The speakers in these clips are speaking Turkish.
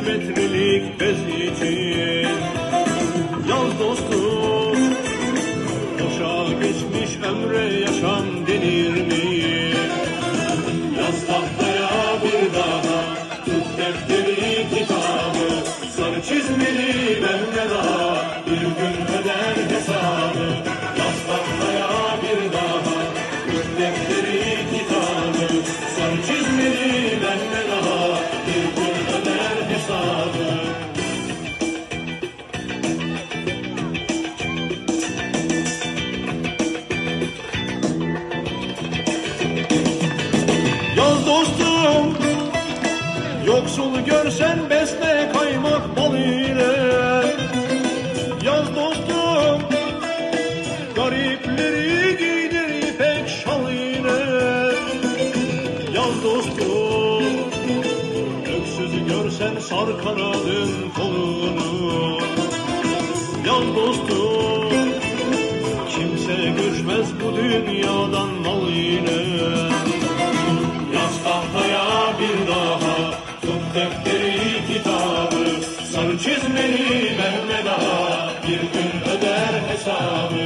metrelik bez için. Yaz dostum, boşa geçmiş ömre yaşam denir mi? Yaz tahtaya bir daha, tut defteri kitabı, sarı çizmeli Mehmet'a bir gün öder hesabı. Yaz tahtaya bir daha, tut defteri kitabı, sarı çizmeli Mehmet'a bir gün öder hesabı. Yaz dostum, yoksul görsen besle kaymak bal ile. Yaz dostum, garipleri giydir ipek şal ile. Yaz dostum, öksüz görsen sar kanadın kolunu. Yaz dostum, kimse göçmez bu dünyadan mal ile. Yaz tahtaya bir daha, tut defteri kitabı, sarı çizmeli Mehmet'a bir gün öder hesabı.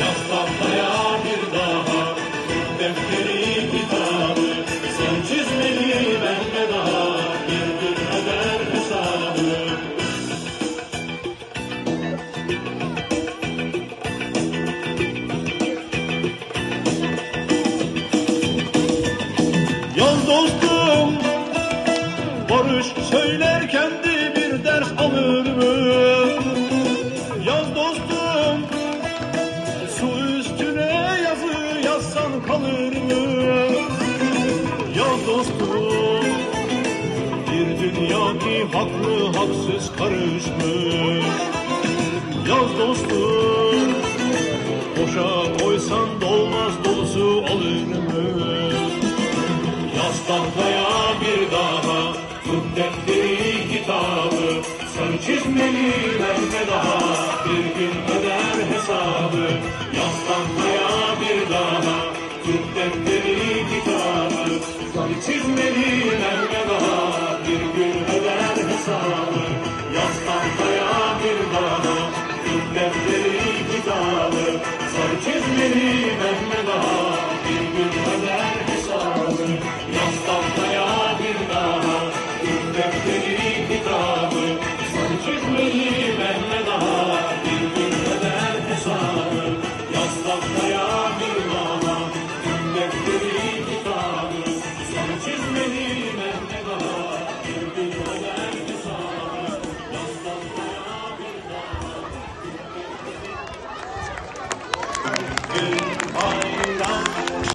Yaz tahtaya bir daha, tut defteri kitabı, sarı çizmeli Mehmet'a bir gün öder hesabı. Yaz dostum, barış söylerken de bir ders alır mı? Yaz dostum, su üstüne yazı yazsan kalır mı? Yaz dostum, bir dünya ki haklı haksız karışmış. Yaz dostum, boşa koysan dolmaz dolusu alır mı? Yaz tahtaya bir daha, tut defteri kitabı, sarı çizmeli Mehmet'a bir gün öder hesabı. Yaz tahtaya bir daha, tut defteri kitabı, sarı çizmeli Mehmet'a bir gün öder hesabı. Yaz tahtaya bir daha, tut defteri kitabı, sarı çizmeli Mehmet'a bir gün öder hesabı. Yaz tahtaya bir daha, tut defteri